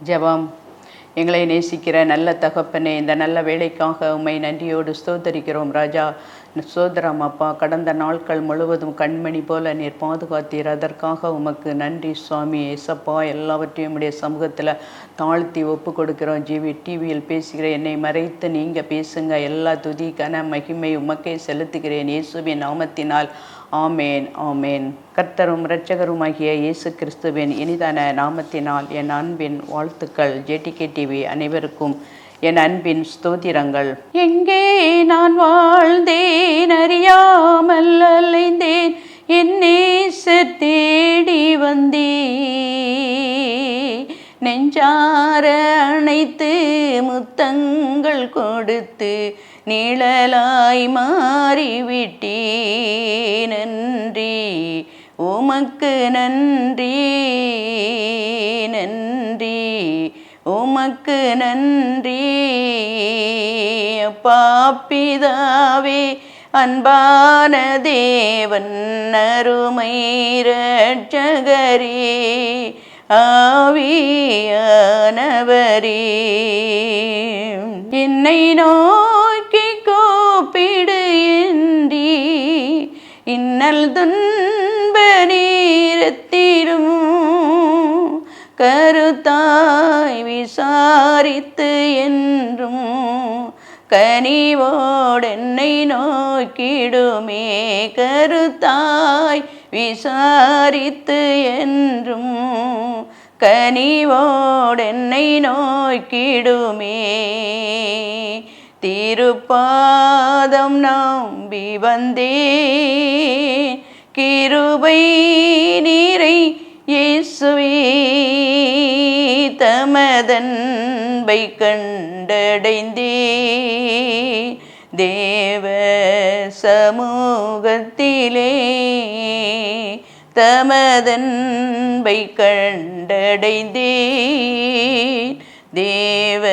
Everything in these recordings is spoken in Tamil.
ஜெபம். எங்களை நேசிக்கிற நல்ல தகப்பனே, இந்த நல்ல வேலைக்காக உம்மை நன்றியோடு ஸ்தோத்தரிக்கிறோம் ராஜா. ஸ்தோத்திரம் அப்பா. கடந்த நாட்கள் முழுவதும் கண்மணி போல நீர் பாதுகாத்தீர். அதற்காக உமக்கு நன்றி சுவாமி. ஏசப்பா, எல்லாவற்றையும் உடைய சமூகத்தில் தாழ்த்தி ஒப்பு கொடுக்கிறோம். டிவியில் பேசுகிற என்னை மறைத்து நீங்கள் பேசுங்க. எல்லா துதி கன மகிமை உமக்கே செலுத்துகிறேன் இயேசுவின் நாமத்தினால். ஆமேன் ஆமேன். கர்த்தரும் இரட்சகருமாகிய இயேசு கிறிஸ்துவின் இனிதான நாமத்தினால் என் அன்பின் வாழ்த்துக்கள். ஜேடிகே டிவி அனைவருக்கும் என் அன்பின் ஸ்தோத்திரங்கள். எங்கே நான் வாழ்ந்தேன், அறியாமல் அலைந்தேன், என் நேசர் தேடி வந்தே, நெஞ்சார அணைத்து முத்தங்கள் கொடுத்து நிழலாய் மாறிவிட்டே. நன்றி உமக்கு நன்றி, நன்றி உமக்கு நன்றி. அப்பா பிதாவே, அன்பான தேவன், அருமை இரட்சகரே, ஆவியானவரே, என்னை நோக்கி கூப்பிடு என்றீ, இன்னல் துன்ப நேரத்திலும் கருத்தாய் விசாரித்து என்றும் கனிவோடென்னை நோக்கிடுமே. கருத்தாய் விசாரித்து என்றும் கனிவோடென்னை நோக்கிடுமே. திருப்பாதம் நம்பி வந்தேன், கிருபை நீரை இயேசுவே, தமதன்பை கண்டடைந்தே, தேவ சமூகத்திலே தமதன்பை கண்டடைந்தே, தேவ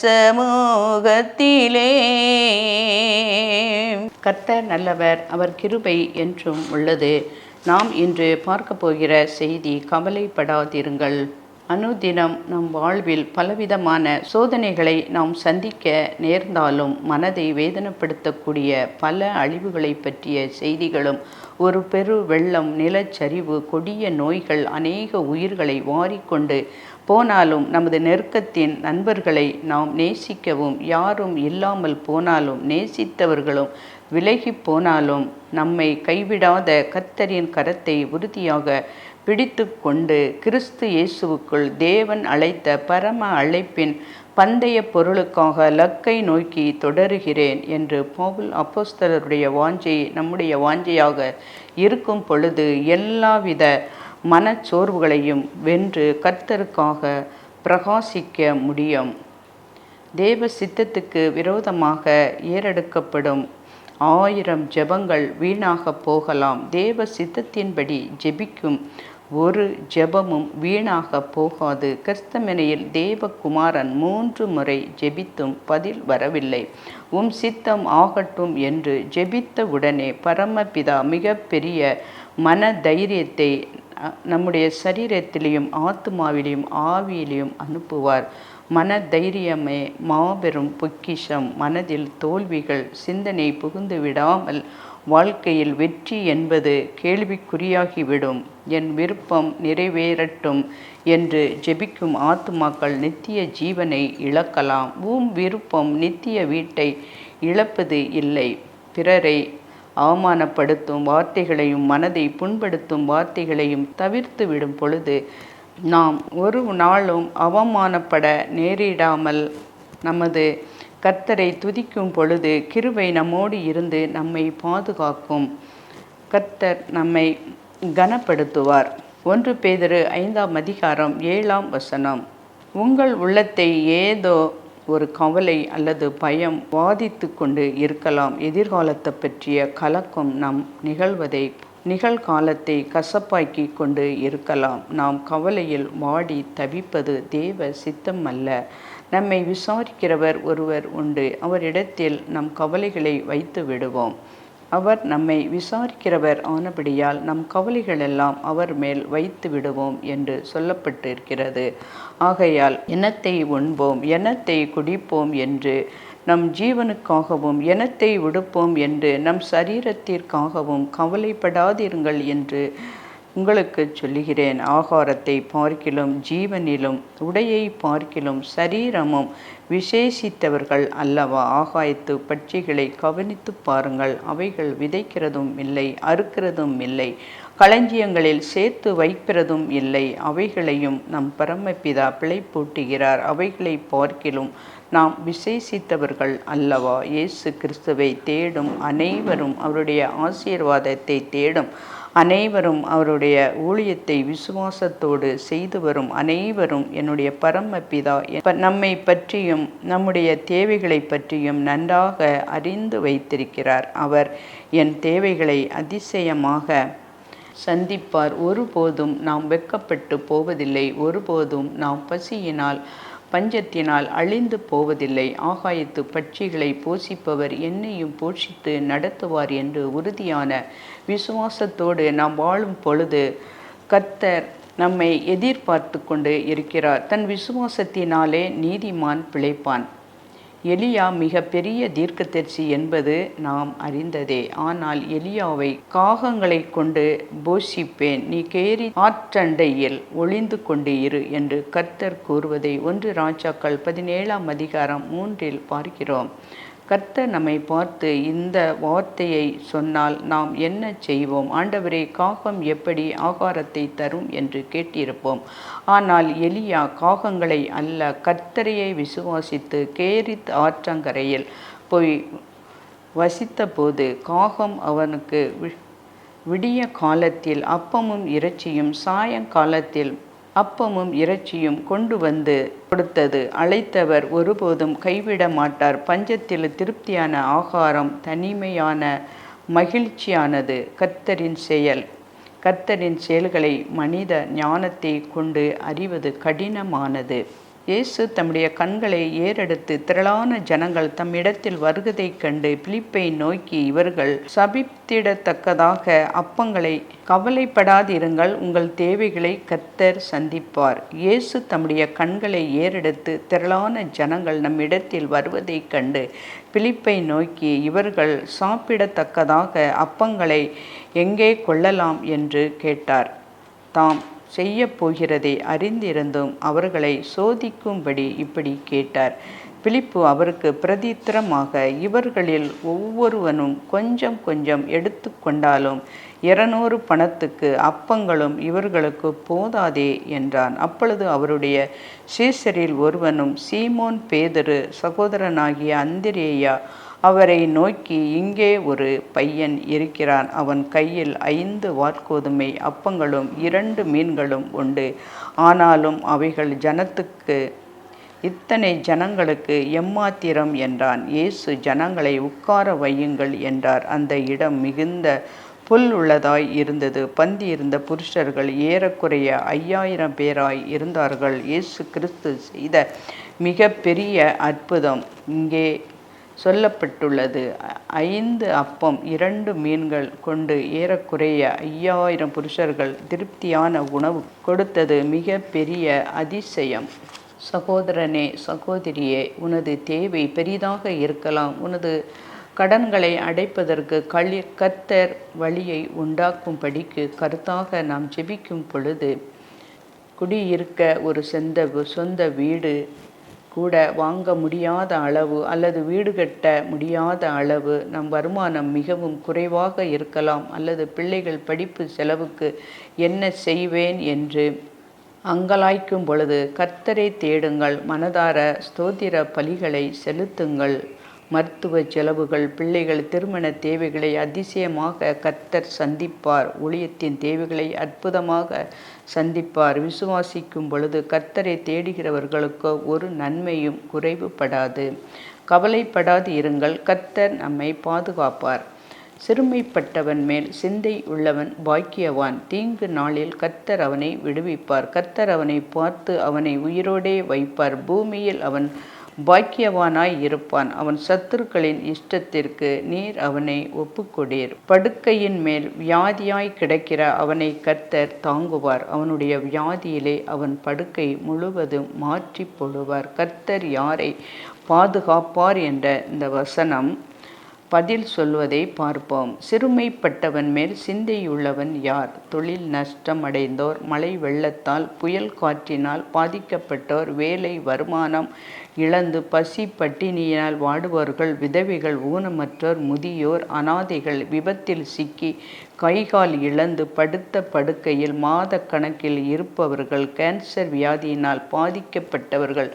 சமூகத்திலே. கர்த்தர் நல்லவர், அவர் கிருபை என்றும் உள்ளது. நாம் இன்று பார்க்க போகிற செய்தி, கவலைப்படாதிருங்கள். அனுதினம் நம் வாழ்வில் பலவிதமான சோதனைகளை நாம் சந்திக்க நேர்ந்தாலும் மனதை வேதனைப்படுத்தக்கூடிய பல அழிவுகளை பற்றிய செய்திகளும், ஒரு பெரு வெள்ளம், நிலச்சரிவு, கொடிய நோய்கள் அநேக உயிர்களை வாரிக்கொண்டு போனாலும், நமது நெருக்கத்தின் நண்பர்களை நாம் நேசிக்கவும், யாரும் இல்லாமல் போனாலும் நேசித்தவர்களும் விலகி போனாலும் நம்மை கைவிடாத கர்த்தரின் கரத்தை உறுதியாக பிடித்து கொண்டு கிறிஸ்து இயேசுவுக்குள் தேவன் அழைத்த பரம அழைப்பின் பந்தய பொருளுக்காக லக்கை நோக்கி தொடருகிறேன் என்று பவுல் அப்போஸ்தலருடைய வாஞ்சை நம்முடைய வாஞ்சையாக இருக்கும் பொழுது எல்லாவித மனச்சோர்வுகளையும் வென்று கர்த்தருக்காக பிரகாசிக்க முடியும். தேவ சித்தத்துக்கு விரோதமாக ஏறெடுக்கப்படும் 1000 ஜெபங்கள் வீணாக போகலாம். தேவ சித்தத்தின்படி ஜெபிக்கும் ஒரு ஜெபமும் வீணாக போகாது. கிறிஸ்தமனையில் தேவகுமாரன் 3 முறை ஜெபித்தும் பதில் வரவில்லை. உம் சித்தம் ஆகட்டும் என்று ஜெபித்த உடனே பரமபிதா மிக பெரிய மன தைரியத்தை நம்முடைய சரீரத்திலையும் ஆத்மாவிலையும் ஆவியிலையும் அனுப்புவார். மன தைரியமே மாபெரும் பொக்கிஷம். மனதில் தோல்விகள் சிந்தனை புகுந்து விடாமல் வாழ்க்கையில் வெற்றி என்பது கேள்விக்குறியாகிவிடும். என் விருப்பம் நிறைவேறட்டும் என்று ஜெபிக்கும் ஆத்துமாக்கள் நித்திய ஜீவனை இழக்கலாம். விருப்பம் நித்திய வீட்டை இழப்பது இல்லை. பிறரை அவமானப்படுத்தும் வார்த்தைகளையும் மனதை புண்படுத்தும் வார்த்தைகளையும் தவிர்த்து விடும் பொழுது நாம் ஒரு நாளும் அவமானப்பட நேரிடாமல் நமது கர்த்தரை துதிக்கும் பொழுது கிருபை நம்மோடு இருந்து நம்மை பாதுகாக்கும். கர்த்தர் நம்மை கனப்படுத்துவார். 1 பேதுரு 5ஆம் அதிகாரம் 7ஆம் வசனம். உங்கள் உள்ளத்தை ஏதோ ஒரு கவலை அல்லது பயம் வாதித்து கொண்டு இருக்கலாம். எதிர்காலத்தை பற்றிய கலக்கம் நம் நிகழ்காலத்தை கசப்பாக்கி கொண்டு இருக்கலாம். நாம் கவலையில் வாடி தவிப்பது தேவ சித்தம் அல்ல. நம்மை விசாரிக்கிறவர் ஒருவர் உண்டு. அவரிடத்தில் நம் கவலைகளை வைத்து விடுவோம். அவர் நம்மை விசாரிக்கிறவர் ஆனபடியால் நம் கவலைகளெல்லாம் அவர் மேல் வைத்து விடுவோம் என்று சொல்லப்பட்டிருக்கிறது. ஆகையால் என்னத்தை உண்போம், என்னத்தை குடிப்போம் என்று நம் ஜீவனுக்காகவும், என்னத்தை உடுப்போம் என்று நம் சரீரத்திற்காகவும் கவலைப்படாதிருங்கள் என்று உங்களுக்கு சொல்லுகிறேன். ஆகாரத்தை பார்க்கிலும் ஜீவனிலும் உடையை பார்க்கிலும் சரீரமும் விசேஷித்தவர்கள் அல்லவா? ஆகாயத்து பட்சிகளை கவனித்து பாருங்கள். அவைகள் விதைக்கிறதும் இல்லை, அறுக்கிறதும் இல்லை, களஞ்சியங்களில் சேர்த்து வைக்கிறதும் இல்லை. அவைகளையும் நம் பரமபிதா பிழைப்பூட்டுகிறார். அவைகளை பார்க்கிலும் நாம் விசேஷித்தவர்கள் அல்லவா? இயேசு கிறிஸ்துவை தேடும் அனைவரும், அவருடைய ஆசீர்வாதத்தை தேடும் அனைவரும், அவருடைய ஊழியத்தை விசுவாசத்தோடு செய்து வரும் அனைவரும் என்னுடைய பரமபிதா நம்மை பற்றியும் நம்முடைய தேவைகளை பற்றியும் நன்றாக அறிந்து வைத்திருக்கிறார். அவர் என் தேவைகளை அதிசயமாக சந்திப்பார். ஒருபோதும் நாம் வெட்கப்பட்டு போவதில்லை. ஒருபோதும் நாம் பசியினால் பஞ்சத்தினால் அழிந்து போவதில்லை. ஆகாயத்து பட்சிகளை போஷிப்பவர் என்னையும் போஷித்து நடத்துவார் என்று உறுதியான விசுவாசத்தோடு நாம் வாழும் பொழுது கர்த்தர் நம்மை எதிர்பார்த்து கொண்டு இருக்கிறார். தன் விசுவாசத்தினாலே நீதிமான் பிழைப்பான். எலியா மிக பெரிய தீர்க்கதரிசி என்பது நாம் அறிந்ததே. ஆனால் எலியாவை காகங்களை கொண்டு போஷிப்பேன், நீ கேரி ஆற்றண்டையில் ஒளிந்து கொண்டு இரு என்று கர்த்தர் கூறுவதை 1 ராஜாக்கள் 17ஆம் அதிகாரம் 3 பார்க்கிறோம். கர்த்தர் நம்மை பார்த்து இந்த வார்த்தையை சொன்னால் நாம் என்ன செய்வோம்? ஆண்டவரே, காகம் எப்படி ஆகாரத்தை தரும் என்று கேட்டிருப்போம். ஆனால் எலியா காகங்களை அல்ல, கர்த்தரையை விசுவாசித்து கேரித் ஆற்றங்கரையில் போய் வசித்தபோது காகம் அவனுக்கு விடிய காலத்தில் அப்பமும் இறைச்சியும், சாயங்காலத்தில் அப்பமும் இறைச்சியும் கொண்டு வந்து கொடுத்தது. அழைத்தவர் ஒருபோதும் கைவிட மாட்டார். பஞ்சத்தில் திருப்தியான ஆகாரம் தனிமையான மகிழ்ச்சியானது. கர்த்தரின் செயல். கர்த்தரின் செயல்களை மனித ஞானத்தை கொண்டு அறிவது கடினமானது. இயேசு தம்முடைய கண்களை ஏறெடுத்து திரளான ஜனங்கள் தம்மிடத்தில் வருவதைக் கண்டு பிலிப்பை நோக்கி, இவர்கள் சபித்திடத்தக்கதாக அப்பங்களை கவலைப்படாதிருங்கள், உங்கள் தேவைகளை கர்த்தர் சந்திப்பார். இயேசு தம்முடைய கண்களை ஏறெடுத்து திரளான ஜனங்கள் நம்மிடத்தில் வருவதைக் கண்டு பிலிப்பை நோக்கி, இவர்கள் சாப்பிடத்தக்கதாக அப்பங்களை எங்கே கொள்ளலாம் என்று கேட்டார். தாம் செய்ய போகிறதை அறிந்திருந்தும் அவர்களை சோதிக்கும்படி இப்படி கேட்டார். பிலிப்பு அவருக்கு பிரதித்திரமாக, இவர்களில் ஒவ்வொருவனும் கொஞ்சம் கொஞ்சம் எடுத்து கொண்டாலும் 200 பணத்துக்கு அப்பங்களும் இவர்களுக்கு போதாதே என்றான். அப்பொழுது அவருடைய சீஷரில் ஒருவனும் சீமோன் பேதுரு சகோதரனாகிய அந்திரேயா அவரை நோக்கி, இங்கே ஒரு பையன் இருக்கிறான். அவன் கையில் 5 வாற்கோதுமை அப்பங்களும் 2 மீன்களும் உண்டு. ஆனாலும் அவைகள் இத்தனை ஜனங்களுக்கு எம்மாத்திரம் என்றான். இயேசு ஜனங்களை உட்கார வையுங்கள் என்றார். அந்த இடம் மிகுந்த புல் உள்ளதாய் இருந்தது. பந்தி இருந்த புருஷர்கள் ஏறக்குறைய 5000 பேராய் இருந்தார்கள். இயேசு கிறிஸ்து செய்த மிக பெரிய அற்புதம் இங்கே சொல்லப்பட்டுள்ளது. 5 அப்பம் 2 மீன்கள் கொண்டு ஏறக்குறைய 5000 புருஷர்கள் திருப்தியான உணவு கொடுத்தது மிக பெரிய அதிசயம். சகோதரனே, சகோதரியே, உனது தேவை பெரிதாக இருக்கலாம். உனது கடன்களை அடைப்பதற்கு கர்த்தர் வழியை உண்டாக்கும்படிக்கு கருத்தாக நாம் ஜெபிக்கும் பொழுது, குடியிருக்க ஒரு சொந்த வீடு கூட வாங்க முடியாத அளவு அல்லது வீடு கட்ட முடியாத அளவு நம் வருமானம் மிகவும் குறைவாக இருக்கலாம். அல்லது பிள்ளைகள் படிப்பு செலவுக்கு என்ன செய்வேன் என்று அங்கலாய்க்கும் பொழுது கர்த்தரை தேடுங்கள். மனதார ஸ்தோத்திர பலிகளை செலுத்துங்கள். மருத்துவ செலவுகள், பிள்ளைகள் திருமண தேவைகளை அதிசயமாக கர்த்தர் சந்திப்பார். ஊழியத்தின் தேவைகளை அற்புதமாக சந்திப்பார். விசுவாசிக்கும் பொழுது கர்த்தரை தேடுகிறவர்களுக்கு ஒரு நன்மையும் குறைவுபடாது. கவலைப்படாது இருங்கள், கர்த்தர் நம்மை பாதுகாப்பார். சிறுமைப்பட்டவன் மேல் சிந்தை உள்ளவன் பாக்கியவான். தீங்கு நாளில் கர்த்தர் அவனை விடுவிப்பார். கர்த்தர் அவனை பார்த்து அவனை உயிரோடே வைப்பார். பூமியில் அவன் பாக்கியவானாய் இருப்பான். அவன் சத்துருக்களின் இஷ்டத்திற்கு நீர் அவனை ஒப்புக்கொடீர். படுக்கையின் மேல் வியாதியாய் கிடக்கிற அவனை கர்த்தர் தாங்குவார். அவனுடைய வியாதியிலே அவன் படுக்கை முழுவதும் மாற்றி போடுவார். கர்த்தர் யாரை பாதுகாப்பார் என்ற இந்த வசனம் பதில் சொல்வதை பார்ப்போம். சிறுமைப்பட்டவன் மேல் சிந்தையுள்ளவன் யார்? தொழில் நஷ்டம் அடைந்தோர், மழை வெள்ளத்தால் புயல் காற்றினால் பாதிக்கப்பட்டோர், வேலை வருமானம் இழந்து பசி பட்டினியினால் வாடுபவர்கள், விதவைகள், ஊனமற்றோர், முதியோர், அனாதைகள், விபத்தில் சிக்கி கைகால் இழந்து படுத்த படுக்கையில் மாத கணக்கில் இருப்பவர்கள், கேன்சர் வியாதியினால் பாதிக்கப்பட்டவர்கள்,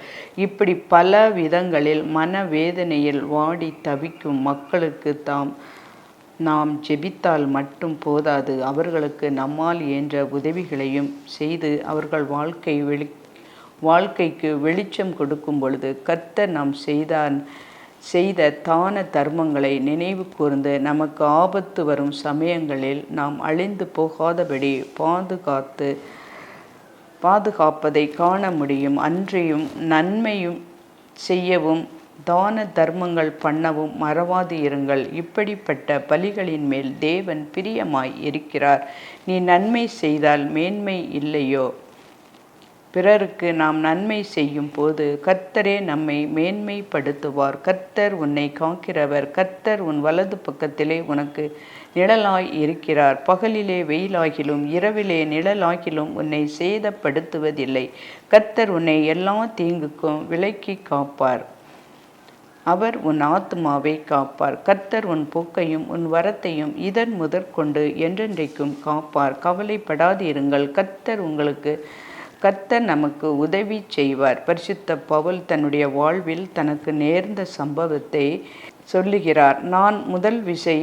இப்படி பல விதங்களில் மனவேதனையில் வாடி தவிக்கும் மக்களுக்கு நாம் ஜெபித்தால் மட்டும் போதாது, அவர்களுக்கு நம்மால் இயன்ற உதவிகளையும் செய்து அவர்கள் வாழ்க்கைக்கு வெளிச்சம் கொடுக்கும் பொழுது கர்த்தர் நாம் செய்த தான தர்மங்களை நினைவு கூர்ந்து நமக்கு ஆபத்து வரும் சமயங்களில் நாம் அழிந்து போகாதபடி பாதுகாப்பதை காண முடியும். அன்றியும் நன்மையும் செய்யவும் தான தர்மங்கள் பண்ணவும் மறவாது இருங்கள். இப்படிப்பட்ட பலிகளின் மேல் தேவன் பிரியமாய் இருக்கிறார். நீ நன்மை செய்தால் மேன்மை இல்லையோ? பிறருக்கு நாம் நன்மை செய்யும் போது கர்த்தரே நம்மை மேன்மைப்படுத்துவார். கர்த்தர் உன்னை காக்கிறவர். கர்த்தர் உன் வலது பக்கத்திலே உனக்கு நிழலாய் இருக்கிறார். பகலிலே வெயிலாகிலும் இரவிலே நிழலாகிலும் உன்னை சேதப்படுத்துவதில்லை. கர்த்தர் உன்னை எல்லா தீங்குக்கும் விலக்கி காப்பார். அவர் உன் ஆத்துமாவை காப்பார். கர்த்தர் உன் போக்கையும் உன் வரத்தையும் இதன் முதற்கொண்டு என்றென்றைக்கும் காப்பார். கவலைப்படாதிருங்கள். கர்த்தர் நமக்கு உதவி செய்வார். பரிசுத்த பவுல் தன்னுடைய வாழ்வில் தனக்கு நேர்ந்த சம்பவத்தை சொல்லுகிறார். நான் முதல் விசை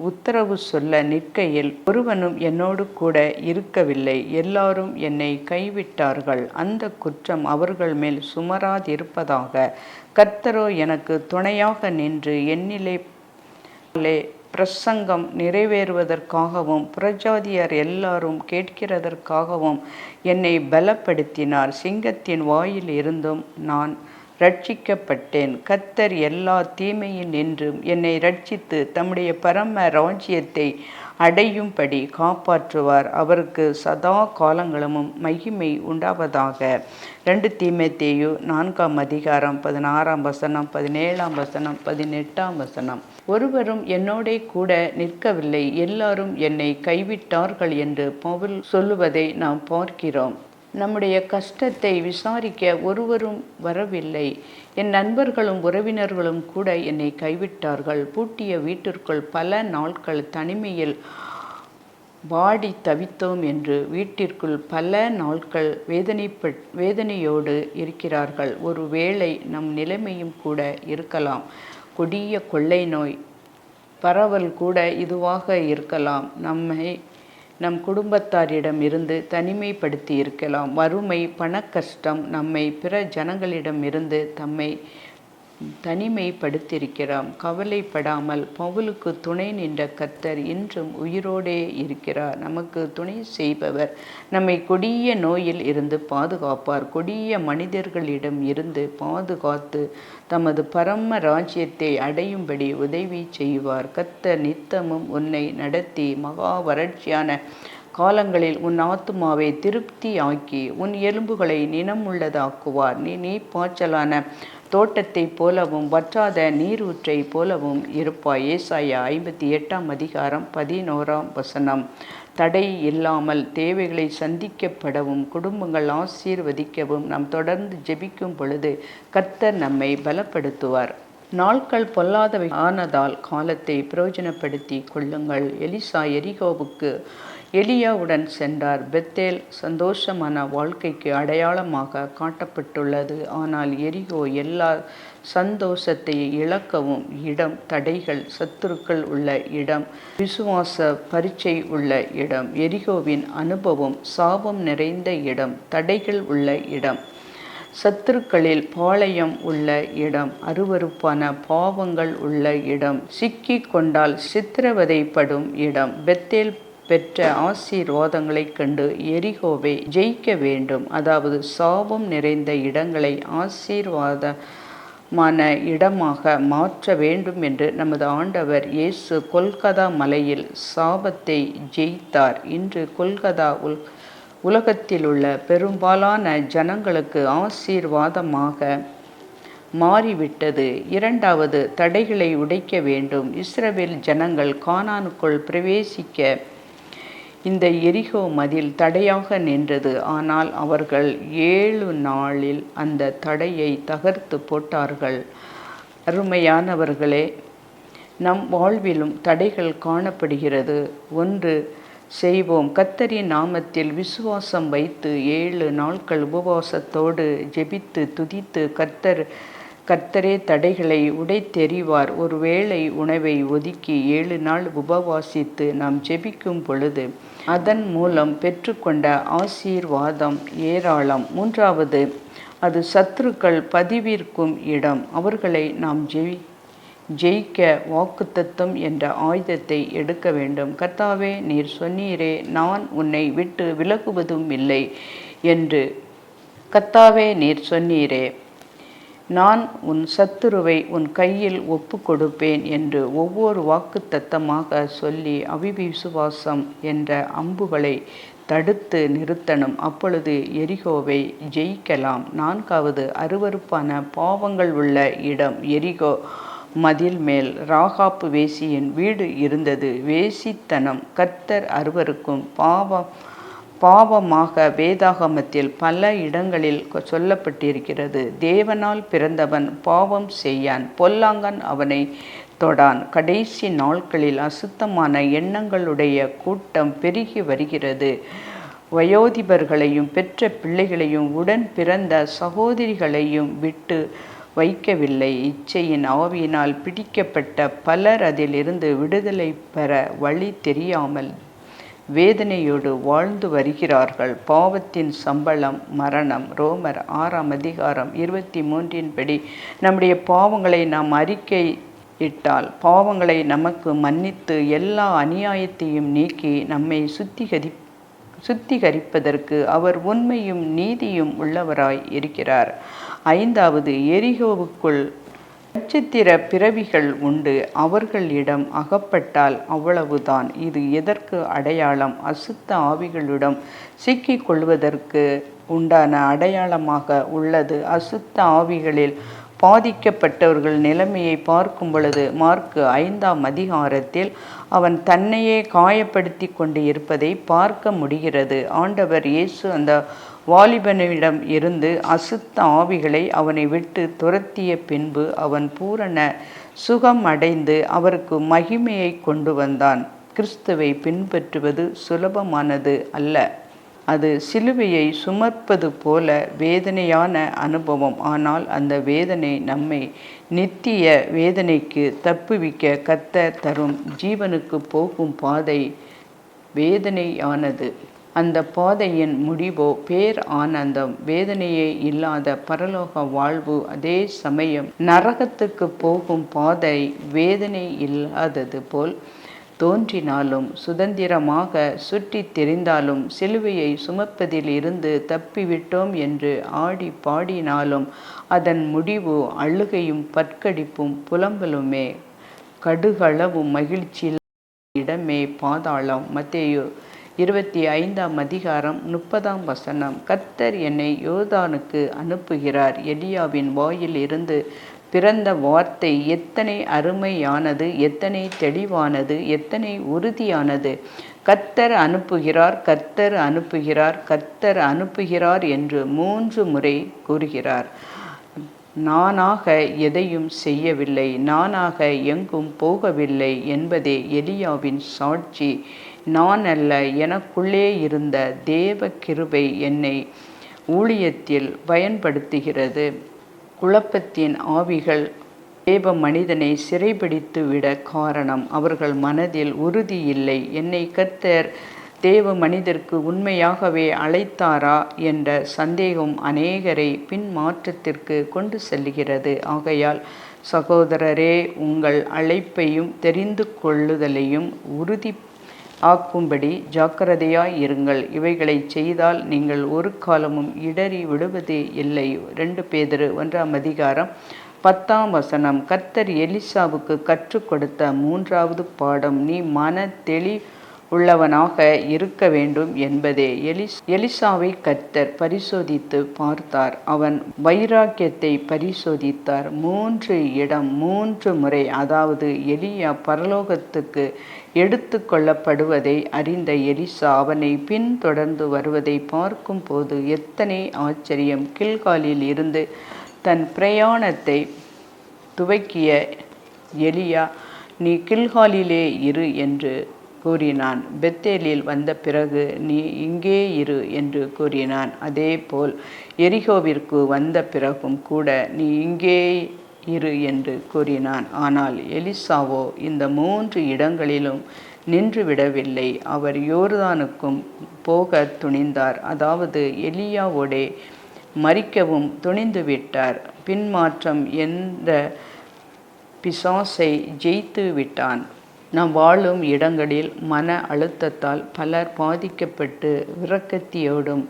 உத்தரவு சொல்ல நிற்கையில் ஒருவனும் என்னோடு கூட இருக்கவில்லை. எல்லாரும் என்னை கைவிட்டார்கள். அந்த குற்றம் அவர்கள் மேல் சுமராதிருப்பதாக. கர்த்தரோ எனக்கு துணையாக நின்று என்னிலே பிரசங்கம் நிறைவேறுவதற்காகவும் புறஜாதியர் எல்லாரும் கேட்கிறதற்காகவும் என்னை பலப்படுத்தினார். சிங்கத்தின் வாயில் இருந்தும் நான் ரட்சிக்கப்பட்டேன். கர்த்தர் எல்லா தீமையில் நின்றும் என்னை ரட்சித்து தம்முடைய பரம ராஜ்யத்தை அடையும்படி காப்பாற்றுவார். அவருக்கு சதா காலங்களும் மகிமை உண்டாவதாக. 2 தீமோத்தேயு 4ஆம் அதிகாரம் 16ஆம் வசனம், 17ஆம் வசனம், 18ஆம் வசனம். ஒருவரும் என்னோடே கூட நிற்கவில்லை, எல்லாரும் என்னை கைவிட்டார்கள் என்று பவுல் சொல்லுவதை நாம் பார்க்கிறோம். நம்முடைய கஷ்டத்தை விசாரிக்க ஒருவரும் வரவில்லை. என் நண்பர்களும் உறவினர்களும் கூட என்னை கைவிட்டார்கள். பூட்டிய வீட்டிற்குள் பல நாட்கள் தனிமையில் வாடி தவித்தோம் என்று வீட்டிற்குள் பல நாட்கள் வேதனையோடு இருக்கிறார்கள். ஒருவேளை நம் நிலைமையும் கூட இருக்கலாம். கொடிய கொள்ளை நோய் பரவல் கூட இதுவாக இருக்கலாம். நம் குடும்பத்தாரிடம் இருந்து தனிமைப்படுத்தி இருக்கலாம். வறுமை, பணக்கஷ்டம் நம்மை பிற ஜனங்களிடம் இருந்து தம்மை தனிமைப்படுத்தியிருக்கிறார். கவலைப்படாமல் பவுலுக்கு துணை நின்ற கர்த்தர் இன்றும் உயிரோடே இருக்கிறார். நமக்கு துணை செய்பவர் நம்மை கொடிய நோயில் இருந்து பாதுகாப்பார். கொடிய மனிதர்களிடம் இருந்து பாதுகாத்து தமது பரம ராஜ்யத்தை அடையும்படி உதவி செய்வார். கர்த்தர் நித்தமும் உன்னை நடத்தி மகா வறட்சியான காலங்களில் உன் ஆத்துமாவை திருப்தி ஆக்கி உன் எலும்புகளை நினமுள்ளதாக்குவார். நீ பாய்ச்சலான தோட்டத்தை போலவும் வற்றாத நீரூற்றை போலவும் இருப்பாய். ஏசாயா 58ஆம் அதிகாரம் 11ஆம் வசனம். தடை இல்லாமல் தேவைகளை சந்திக்கப்படவும் குடும்பங்கள் ஆசீர்வதிக்கவும் நாம் தொடர்ந்து ஜெபிக்கும் பொழுது கர்த்தர் நம்மை பலப்படுத்துவார். நாட்கள் பொல்லாதவை ஆனதால் காலத்தை பிரயோஜனப்படுத்தி கொள்ளுங்கள். எலிசா எரிகோவுக்கு எலியாவுடன் சென்றார். பெத்தேல் சந்தோஷமான வாழ்க்கைக்கு அடையாளமாக காட்டப்பட்டுள்ளது. ஆனால் எரிகோ எல்லா சந்தோஷத்தை இழக்கவும் இடம், தடைகள், சத்துருக்கள் உள்ள இடம், விசுவாச பரீட்சை உள்ள இடம். எரிகோவின் அனுபவம் சாபம் நிறைந்த இடம், தடைகள் உள்ள இடம், சத்துருக்களில் பாளையம் உள்ள இடம், அருவருப்பான பாவங்கள் உள்ள இடம், சிக்கி கொண்டால் சித்திரவதைப்படும் இடம். பெத்தேல் பெற்ற ஆசீர்வாதங்களைக் கண்டு எரிகோவை ஜெயிக்க வேண்டும். அதாவது சாபம் நிறைந்த இடங்களை மான இடமாக மாற்ற வேண்டும் என்று நமது ஆண்டவர் இயேசு கொல்கதா மலையில் சாபத்தை ஜெயித்தார். இன்று கொல்கதா உலகத்தில் உள்ள பெரும்பாலான ஜனங்களுக்கு ஆசீர்வாதமாக மாறிவிட்டது. இரண்டாவது, தடைகளை உடைக்க வேண்டும். இஸ்ரவேல் ஜனங்கள் கானானுக்குள் பிரவேசிக்க இந்த எரிகோ மதில் தடையாக நின்றது. ஆனால் அவர்கள் 7 நாளில் அந்த தடையை தகர்த்து போட்டார்கள். அருமையானவர்களே, நம் வாழ்விலும் தடைகள் காணப்படுகிறது. ஒன்று செய்வோம். கர்த்தரின் நாமத்தில் விசுவாசம் வைத்து 7 நாட்கள் உபவாசத்தோடு ஜெபித்து துதித்து கர்த்தரே தடைகளை உடைத்தெறிவார். ஒருவேளை உணவை ஒதுக்கி 7 நாள் உபவாசித்து நாம் ஜெபிக்கும் பொழுது அதன் மூலம் பெற்றுக்கொண்ட ஆசீர்வாதம் ஏராளம். மூன்றாவது, அது சத்துருக்கள் பதிவிற்கும் இடம். அவர்களை நாம் ஜெயிக்க வாக்குத்தத்தம் என்ற ஆயுதத்தை எடுக்க வேண்டும். கர்த்தாவே, நீர் சொன்னீரே, நான் உன்னை விட்டு விலகுவதும் இல்லை என்று. கர்த்தாவே, நீர் சொன்னீரே, நான் உன் சத்துருவை உன் கையில் ஒப்பு கொடுப்பேன் என்று ஒவ்வொரு வாக்குத்தத்தமாக சொல்லி அவிவிசுவாசம் என்ற அம்புகளை தடுத்து நிறுத்தணும். அப்பொழுது எரிகோவை ஜெயிக்கலாம். நான்காவது, அருவருப்பான பாவங்கள் உள்ள இடம். எரிகோ மதில் மேல் ராகாப்பு வேசியின் வீடு இருந்தது. வேசித்தனம் கர்த்தர் அருவருக்கும் பாவமாக வேதாகமத்தில் பல இடங்களில் சொல்லப்பட்டிருக்கிறது. தேவனால் பிறந்தவன் பாவம் செய்யான், பொல்லாங்கன் அவனை தொடான். கடைசி நாட்களில் அசுத்தமான எண்ணங்களுடைய கூட்டம் பெருகி வருகிறது. வயோதிபர்களையும் பெற்ற பிள்ளைகளையும் உடன் பிறந்த சகோதரிகளையும் விட்டு வைக்கவில்லை. இச்சையின் ஆவியினால் பிடிக்கப்பட்ட பலர் அதிலிருந்து விடுதலை பெற வழி தெரியாமல் வேதனையோடு வாழ்ந்து வருகிறார்கள். பாவத்தின் சம்பளம் மரணம். ரோமர் 6:23 படி நம்முடைய பாவங்களை நாம் அறிக்கையிட்டால் பாவங்களை நமக்கு மன்னித்து எல்லா அநியாயத்தையும் நீக்கி நம்மை சுத்திகரிப்பதற்கு அவர் உண்மையும் நீதியும் உள்ளவராய் இருக்கிறார். ஐந்தாவது, எரிகோவுக்குள் நட்சத்திர பிறவிகள் உண்டு. அவர்களிடம் அகப்பட்டால் அவ்வளவுதான். இது எதற்கு அடையாளம்? அசுத்த ஆவிகளிடம் சிக்கிக் கொள்வதற்கு உண்டான அடையாளமாக உள்ளது. அசுத்த ஆவிகளில் பாதிக்கப்பட்டவர்கள் நிலைமையை பார்க்கும் பொழுது மார்க்கு 5 அவன் தன்னையே காயப்படுத்தி கொண்டு இருப்பதை பார்க்க முடிகிறது. ஆண்டவர் இயேசு அந்த வாலிபனிடம் இருந்து அசுத்த ஆவிகளை அவனை விட்டு துரத்திய பின்பு அவன் பூரண சுகம் அடைந்து அவருக்கு மகிமையை கொண்டு வந்தான். கிறிஸ்துவை பின்பற்றுவது சுலபமானது அல்ல. அது சிலுவையை சுமப்பது போல வேதனையான அனுபவம். ஆனால் அந்த வேதனை நம்மை நித்திய வேதனைக்கு தப்புவிக்க கர்த்தர் தரும் ஜீவனுக்கு போகும் பாதை வேதனையானது. அந்த பாதையின் முடிவோ பேர் ஆனந்தம், வேதனையே இல்லாத பரலோக வாழ்வு. அதே சமயம் நரகத்துக்கு போகும் பாதை வேதனை இல்லாதது போல் தோன்றினாலும் சுதந்திரமாக சுற்றி தெரிந்தாலும் சிலுவையை சுமப்பதில் இருந்து தப்பிவிட்டோம் என்று ஆடி பாடினாலும் அதன் முடிவு அழுகையும் பற்கடிப்பும் புலம்பலுமே. கடுகளவும் மகிழ்ச்சி இடமே பாதாளம். மத்தேயு 25:30. கர்த்தர் என்னை யோர்தானுக்கு அனுப்புகிறார். எலியாவின் வாயில் இருந்து பிறந்த வார்த்தை எத்தனை அருமையானது, எத்தனை தெளிவானது, எத்தனை உறுதியானது. கர்த்தர் அனுப்புகிறார், கர்த்தர் அனுப்புகிறார், கர்த்தர் அனுப்புகிறார் என்று 3 முறை கூறுகிறார். நானாக எதையும் செய்யவில்லை, நானாக எங்கும் போகவில்லை என்பதே எலியாவின் சாட்சி. நான் அல்ல, எனக்குள்ளே இருந்த தேவ கிருபை என்னை ஊழியத்தில் பயன்படுத்துகிறது. குழப்பத்தின் ஆவிகள் தேவ மனிதனை சிறைபிடித்து விட காரணம் அவர்கள் மனதில் உறுதி இல்லை. என்னை கர்த்தர் தேவ மனிதருக்கு உண்மையாகவே அழைத்தாரா என்ற சந்தேகம் அநேகரை பின்மாற்றத்திற்கு கொண்டு செல்கிறது. ஆகையால் சகோதரரே, உங்கள் அழைப்பையும் தெரிந்து கொள்ளுதலையும் உறுதி ஆக்கும்படி ஜாக்கிரதையாய் இருங்கள். இவைகளை செய்தால் நீங்கள் ஒரு காலமும் இடறி விடுவது இல்லை. 2 பேதுரு 1 10ஆம் வசனம். கர்த்தர் எலிசாவுக்கு கற்றுக் கொடுத்த 3வது பாடம், நீ மன உள்ளவனாக இருக்க வேண்டும் என்பதே. எலிசாவை கர்த்தர் பரிசோதித்து பார்த்தார். அவன் வைராக்கியத்தை பரிசோதித்தார். 3 முறை, அதாவது எலியா பரலோகத்துக்கு எடுத்து கொள்ளப்படுவதை அறிந்த எலிசா அவனை பின்தொடர்ந்து வருவதை பார்க்கும் போது எத்தனை ஆச்சரியம்! கில்காலில் இருந்து தன் பிரயாணத்தை துவக்கிய எலியா, நீ கில்காலிலே இரு என்று கூறினான். பெத்தேலில் வந்த பிறகு, நீ இங்கே இரு என்று கூறினான். அதேபோல் எரிகோவிற்கு வந்த பிறகும் கூட, நீ இங்கே இரு என்று கூறினான். ஆனால் எலிசாவோ இந்த 3 இடங்களிலும் நின்றுவிடவில்லை. அவர் யோர்தானுக்கும் போக துணிந்தார். அதாவது எலியாவோடே மரிக்கவும் துணிந்துவிட்டார். பின்மாற்றம் என்ற பிசாசை ஜெயித்து விட்டான். நாம் வாழும் இடங்களில் மன அழுத்தத்தால் பலர் பாதிக்கப்பட்டு விரக்தியோடும்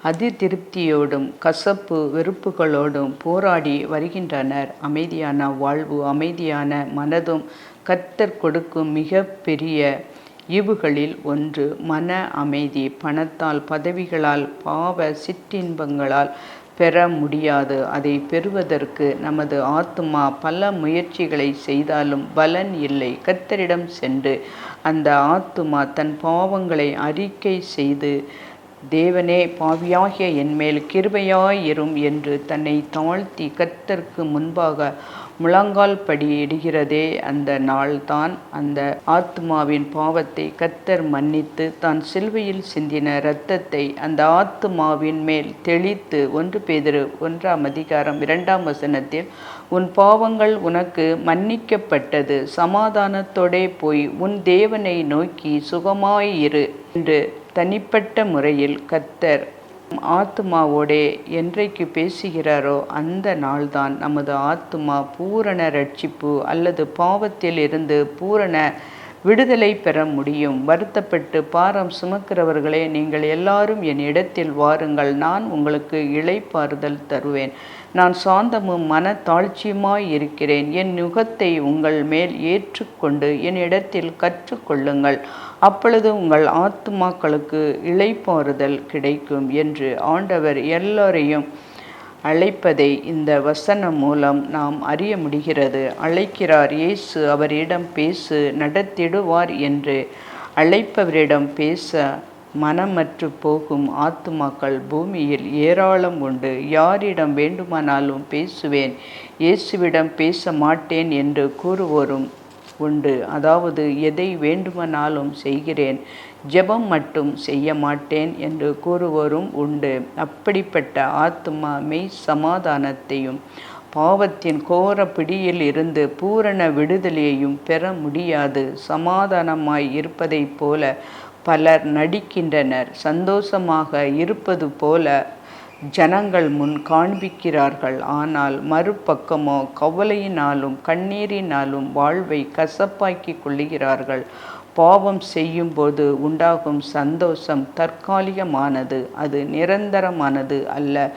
அதிருப்தியோடும் கசப்பு வெறுப்புகளோடும் போராடி வருகின்றனர். அமைதியான வாழ்வு, அமைதியான மனதும் கர்த்தர் கொடுக்கும் மிக பெரிய ஈவுகளில் ஒன்று மன அமைதி. பணத்தால், பதவிகளால், பாவ சிற்றின்பங்களால் பெற முடியாது. அதை பெறுவதற்கு நமது ஆத்துமா பல முயற்சிகளை செய்தாலும் பலன் இல்லை. கர்த்தரிடம் சென்று அந்த ஆத்துமா தன் பாவங்களை அறிக்கை செய்து, தேவனே, பாவியாகிய என்மேல் கிருபையாயிரும் என்று தன்னை தாழ்த்தி கர்த்தருக்கு முன்பாக முழங்கால் படியிடுகிறதே, அந்த நாள்தான் அந்த ஆத்துமாவின் பாவத்தை கர்த்தர் மன்னித்து தான் சிலுவையில் சிந்தின இரத்தத்தை அந்த ஆத்துமாவின் மேல் தெளித்து 1 பேதுரு 1ஆம் அதிகாரம் 2ஆம் வசனத்தில், உன் பாவங்கள் உனக்கு மன்னிக்கப்பட்டது, சமாதானத்தோடே போய் உன் தேவனை நோக்கி சுகமாயிரு என்று தனிப்பட்ட முறையில் கர்த்தர் ஆத்துமாவோடே என்றைக்கு பேசுகிறாரோ அந்த நாள்தான் நமது ஆத்துமா பூரண ரட்சிப்பு அல்லது பாவத்தில் இருந்து பூரண விடுதலை பெற முடியும். வருத்தப்பட்டு பாரம் சுமக்கிறவர்களே, நீங்கள் எல்லாரும் என் இடத்தில் வாருங்கள், நான் உங்களுக்கு இளைப்பாறுதல் தருவேன். நான் சாந்தமும் மனத்தாழ்ச்சியுமாய் இருக்கிறேன். என் நுகத்தை உங்கள் மேல் ஏற்றுக்கொண்டு என் இடத்தில் கற்றுக்கொள்ளுங்கள், அப்பொழுது உங்கள் ஆத்துமாக்களுக்கு இளைப்பாறுதல் கிடைக்கும் என்று ஆண்டவர் எல்லோரையும் அழைப்பதை இந்த வசனம் மூலம் நாம் அறிய முடிகிறது. அழைக்கிறார் இயேசு, அவரிடம் பேசு, நடத்திடுவார் என்று அழைப்பவரிடம் பேச மனமற்று போகும் ஆத்துமாக்கள் பூமியில் ஏராளம் உண்டு. யாரிடம் வேண்டுமானாலும் பேசுவேன், இயேசுவிடம் பேச மாட்டேன் என்று கூறுவோரும் உண்டு. அதாவது எதை வேண்டுமானாலும் செய்கிறேன், ஜெபம் மட்டும் செய்ய மாட்டேன் என்று கூறுவோரும் உண்டு. அப்படிப்பட்ட ஆத்துமா மெய் சமாதானத்தையும் பாவத்தின் கோர பிடியில் இருந்து பூரண விடுதலையையும் பெற முடியாது. சமாதானமாய் இருப்பதைப் போல பலர் நடிக்கின்றனர். சந்தோஷமாக இருப்பது போல ஜனங்கள் முன் காண்பிக்கிறார்கள். ஆனால் மறுபக்கமோ கவலையினாலும் கண்ணீரினாலும் வாழ்வை கசப்பாக்கி கொள்ளுகிறார்கள். பாவம் செய்யும்போது உண்டாகும் சந்தோஷம் தற்காலிகமானது, அது நிரந்தரமானது அல்ல.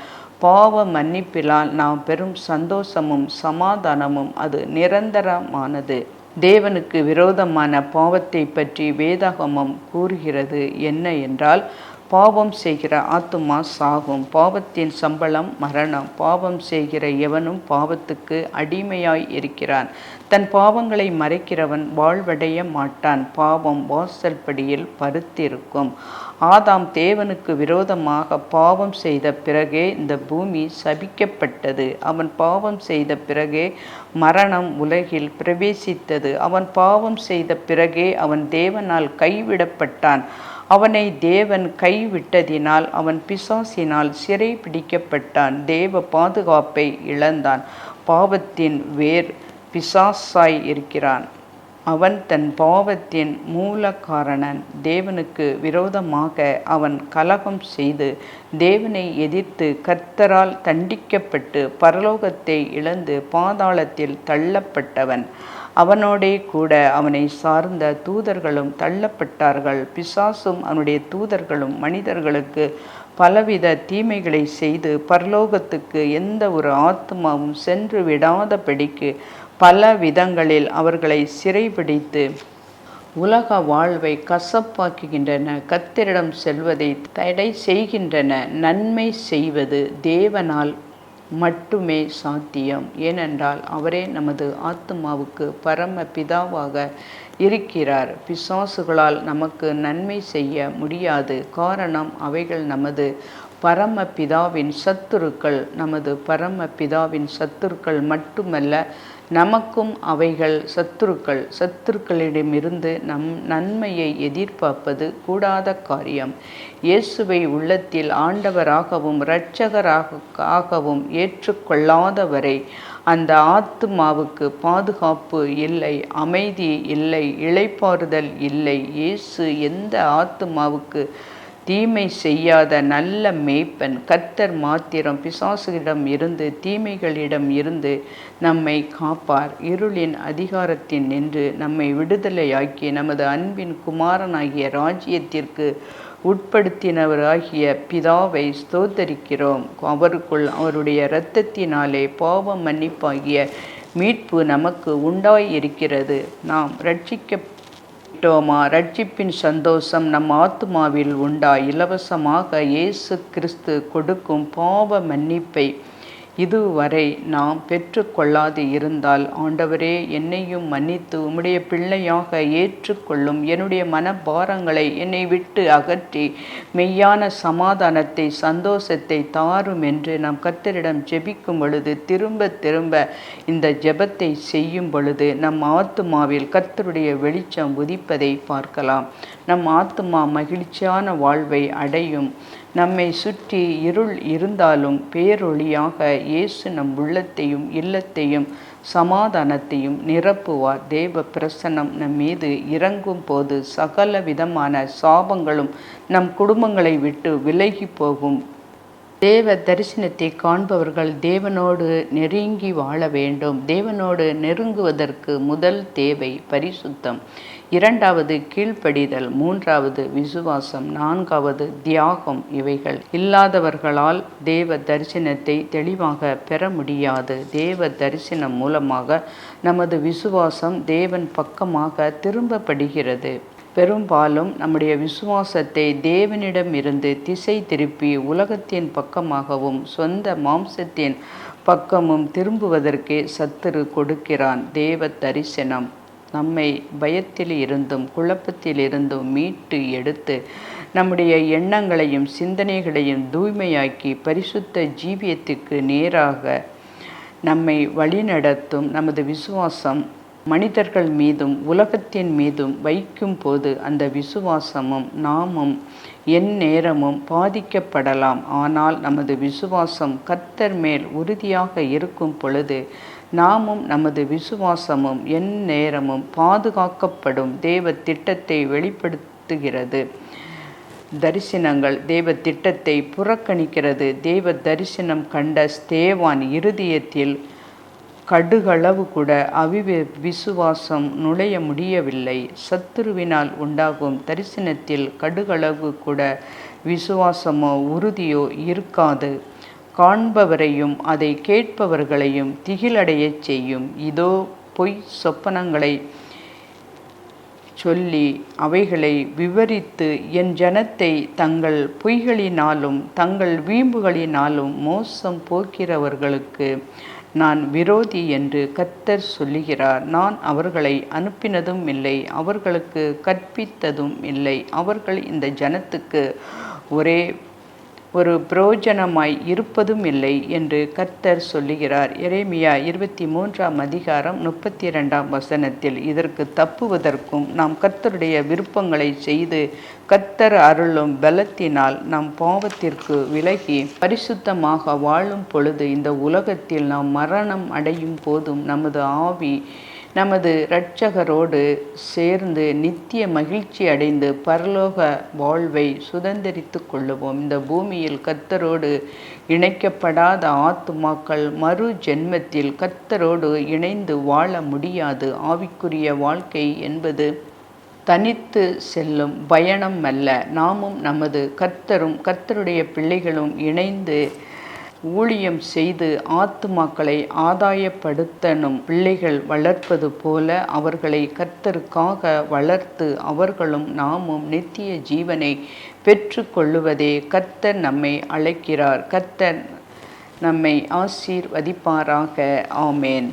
பாவ மன்னிப்பிலால் நாம் பெறும் சந்தோஷமும் சமாதானமும் அது நிரந்தரமானது. தேவனுக்கு விரோதமான பாவத்தை பற்றி வேதாகமம் கூறுகிறது என்ன என்றால், பாவம் செய்கிற ஆத்துமா சாகும், பாவத்தின் சம்பளம் மரணம். பாவம் செய்கிற எவனும் பாவத்துக்கு அடிமையாய் இருக்கிறான். தன் பாவங்களை மறைக்கிறவன் வாழ்வடைய மாட்டான். பாவம் வாசல் படியில் பருத்திருக்கும். ஆதாம் தேவனுக்கு விரோதமாக பாவம் செய்த பிறகே இந்த பூமி சபிக்கப்பட்டது. அவன் பாவம் செய்த பிறகே மரணம் உலகில் பிரவேசித்தது. அவன் பாவம் செய்த பிறகே அவன் தேவனால் கைவிடப்பட்டான். அவனை தேவன் கைவிட்டதினால் அவன் பிசாசினால் சிறை பிடிக்கப்பட்டான். தேவ பாதுகாப்பை இழந்தான். பாவத்தின் வேர் பிசாசாய் இருக்கிறான். அவன் தன் பாவத்தின் மூல காரணன். தேவனுக்கு விரோதமாக அவன் கலகம் செய்து தேவனை எதிர்த்து கர்த்தரால் தண்டிக்கப்பட்டு பரலோகத்தை இழந்து பாதாளத்தில் தள்ளப்பட்டவன். அவனோடே கூட அவனை சார்ந்த தூதர்களும் தள்ளப்பட்டார்கள். பிசாசும் அவனுடைய தூதர்களும் மனிதர்களுக்கு பலவித தீமைகளை செய்து பரலோகத்துக்கு எந்த ஒரு ஆத்மாவும் சென்று விடாதபடிக்கு பல விதங்களில் அவர்களை சிறைபிடித்து உலக வாழ்வை கசப்பாக்குகின்றன. கர்த்தரிடம் செல்வதை தடை செய்கின்றன. நன்மை செய்வது தேவனால் மட்டுமே சாத்தியம். ஏனென்றால் அவரே நமது ஆத்துமாவுக்கு பரம பிதாவாக இருக்கிறார். பிசாசுகளால் நமக்கு நன்மை செய்ய முடியாது. காரணம், அவைகள் நமது பரம பிதாவின் சத்துருக்கள். நமது பரம பிதாவின் சத்துருக்கள் மட்டுமல்ல, நமக்கும் அவைகள் சத்துருக்கள். சத்துருக்களிடமிருந்து நன்மையை எதிர்பார்ப்பது கூடாத காரியம். இயேசுவை உள்ளத்தில் ஆண்டவராகவும் இரட்சகராகவும் ஏற்றுக்கொள்ளாதவரை அந்த ஆத்துமாவுக்கு பாதுகாப்பு இல்லை, அமைதி இல்லை, இளைப்பாறுதல் இல்லை. இயேசு எந்த ஆத்துமாவுக்கு தீமை செய்யாத நல்ல மேய்ப்பன். கர்த்தர் மாத்திரம் பிசாசுகளிடம் இருந்து தீமைகளிடம் இருந்து நம்மை காப்பார். இருளின் அதிகாரத்தின் நின்று நம்மை விடுதலையாக்கி நமது அன்பின் குமாரனாகிய ராஜ்யத்திற்கு உட்படுத்தினவராகிய பிதாவை ஸ்தோத்தரிக்கிறோம். அவருக்குள் அவருடைய இரத்தத்தினாலே பாவ மன்னிப்பாகிய மீட்பு நமக்கு உண்டாயிருக்கிறது. நாம் ரட்சிப்பின் சந்தோஷம் நம் ஆத்துமாவில் உண்டா. இலவசமாக இயேசு கிறிஸ்து கொடுக்கும் பாவ மன்னிப்பை இதுவரை நாம் பெற்றுக்கொள்ளாது இருந்தால், ஆண்டவரே என்னையும் மன்னித்து உம்முடைய பிள்ளையாக ஏற்றுக்கொள்ளும். என்னுடைய மனபாரங்களை என்னை விட்டு அகற்றி மெய்யான சமாதானத்தை சந்தோஷத்தை தாரும் என்று நாம் கர்த்தரிடம் ஜெபிக்கும் பொழுது, திரும்ப திரும்ப இந்த ஜெபத்தை செய்யும் பொழுது நம் ஆத்துமாவில் கர்த்தருடைய வெளிச்சம் உதிப்பதை பார்க்கலாம். நம் ஆத்துமா மகிழ்ச்சியான வாழ்வை அடையும். நம்மை சுற்றி இருள் இருந்தாலும் பேரொளியாக இயேசு நம் உள்ளத்தையும் இல்லத்தையும் சமாதானத்தையும் நிரப்புவார். தேவ பிரசன்னம் நம் மீது இறங்கும் போது சகல விதமான சாபங்களும் நம் குடும்பங்களை விட்டு விலகி போகும். தேவ தரிசனத்தை காண்பவர்கள் தேவனோடு நெருங்கி வாழ வேண்டும். தேவனோடு நெருங்குவதற்கு முதல் தேவை பரிசுத்தம், இரண்டாவது கீழ்ப்படிதல், மூன்றாவது விசுவாசம், நான்காவது தியாகம். இவைகள் இல்லாதவர்களால் தேவ தரிசனத்தை தெளிவாக பெற முடியாது. தேவ தரிசனம் மூலமாக நமது விசுவாசம் தேவன் பக்கமாக திரும்பப்படுகிறது. பெரும்பாலும் நம்முடைய விசுவாசத்தை தேவனிடமிருந்து திசை திருப்பி உலகத்தின் பக்கமாகவும் சொந்த மாம்சத்தின் பக்கமும் திரும்புவதற்கே சத்துரு கொடுக்கிறான். தேவ தரிசனம் நம்மை பயத்தில் இருந்தும் குழப்பத்தில் இருந்தும் மீட்டு எடுத்து நம்முடைய எண்ணங்களையும் சிந்தனைகளையும் தூய்மையாக்கி பரிசுத்த ஜீவியத்துக்கு நேராக நம்மை வழிநடத்தும். நமது விசுவாசம் மனிதர்கள் மீதும் உலகத்தின் மீதும் வைக்கும் போது அந்த விசுவாசமும் நாமும் எந்நேரமும் பாதிக்கப்படலாம். ஆனால் நமது விசுவாசம் கர்த்தர் மேல் உறுதியாக இருக்கும் பொழுது நாமும் நமது விசுவாசமும் எந்நேரமும் பாதுகாக்கப்படும். தேவ திட்டத்தை வெளிப்படுத்துகிறது. தரிசனங்கள் தேவ திட்டத்தை புறக்கணிக்கிறது. தேவ தரிசனம் கண்ட ஸ்தேவான் இருதயத்தில் கடுகளவு கூட விசுவாசம் நுழைய முடியவில்லை. சத்துருவினால் உண்டாகும் தரிசனத்தில் கடுகளவு கூட விசுவாசமோ உறுதியோ இருக்காது. காண்பவரையும் அதை கேட்பவர்களையும் திகிலடையச் செய்யும். இதோ பொய் சொப்பனங்களை சொல்லி அவைகளை விவரித்து என் ஜனத்தை தங்கள் பொய்களினாலும் தங்கள் வீம்புகளினாலும் மோசம் போக்கிறவர்களுக்கு நான் விரோதி என்று கர்த்தர் சொல்லுகிறார். நான் அவர்களை அனுப்பினதும் இல்லை, அவர்களுக்கு கற்பித்ததும் இல்லை. அவர்கள் இந்த ஜனத்துக்கு ஒரு பிரயோஜனமாய் இருப்பதும் இல்லை என்று கர்த்தர் சொல்லுகிறார். எரேமியா 23:32 இதற்கு தப்புவதற்கும் நாம் கர்த்தருடைய விருப்பங்களை செய்து கர்த்தர் அருளும் பலத்தினால் நம் பாவத்திற்கு விலகி பரிசுத்தமாக வாழும் பொழுது இந்த உலகத்தில் நாம் மரணம் அடையும் போதும் நமது ஆவி நமது இரட்சகரோடு சேர்ந்து நித்திய மகிழ்ச்சி அடைந்து பரலோக வாழ்வை சுதந்திரித்து கொள்ளுவோம். இந்த பூமியில் கர்த்தரோடு இணைக்கப்படாத ஆத்துமாக்கள் மறு ஜென்மத்தில் கர்த்தரோடு இணைந்து வாழ முடியாது. ஆவிக்குரிய வாழ்க்கை என்பது தனித்து செல்லும் பயணம் அல்ல. நாமும் நமது கர்த்தரும் கர்த்தருடைய பிள்ளைகளும் இணைந்து ஊழியம் செய்து ஆத்துமாக்களை ஆதாயப்படுத்தணும். பிள்ளைகள் வளர்ப்பது போல அவர்களை கர்த்தருக்காக வளர்த்து அவர்களும் நாமும் நித்திய ஜீவனை பெற்று கொள்ளுவதே கர்த்தர் நம்மை அழைக்கிறார். கர்த்தர் நம்மை ஆசீர்வதிப்பாராக. ஆமேன்.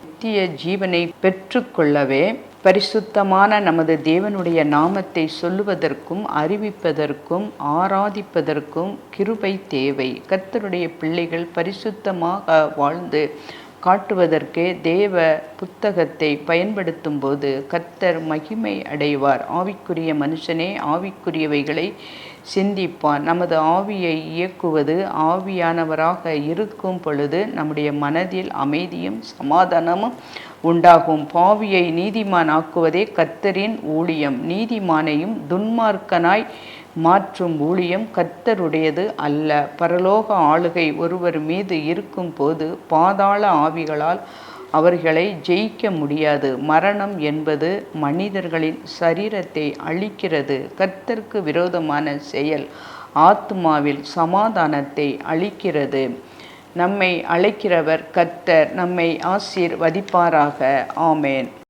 நித்திய ஜீவனை பெற்றுக்கொள்ளவே பரிசுத்தமான நமது தேவனுடைய நாமத்தை சொல்லுவதற்கும் அறிவிப்பதற்கும் ஆராதிப்பதற்கும் கிருபை தேவை. கர்த்தருடைய பிள்ளைகள் பரிசுத்தமாக வாழ்ந்து காட்டுவதற்கே தேவ புத்தகத்தை பயன்படுத்தும் போது கர்த்தர் மகிமை அடைவார். ஆவிக்குரிய மனுஷனே ஆவிக்குரியவைகளை சிந்திப்பான். நமது ஆவியை இயக்குவது ஆவியானவராக இருக்கும் பொழுது நம்முடைய மனதில் அமைதியும் சமாதானமும் உண்டாகும். பாவியை நீதிமான் ஆக்குவதே கர்த்தரின் ஊழியம். நீதிமானையும் துன்மார்க்கனாய் மாற்றும் ஊழியம் கர்த்தருடையது அல்ல. பரலோக ஆளுகை ஒருவர் மீது இருக்கும் போது பாதாள ஆவிகளால் அவர்களை ஜெயிக்க முடியாது. மரணம் என்பது மனிதர்களின் சரீரத்தை அழிக்கிறது. கர்த்தருக்கு விரோதமான செயல் ஆத்மாவில் சமாதானத்தை அளிக்கிறது. நம்மை அழைக்கிறவர் கர்த்தர். நம்மை ஆசீர்வதிப்பாராக. ஆமேன்.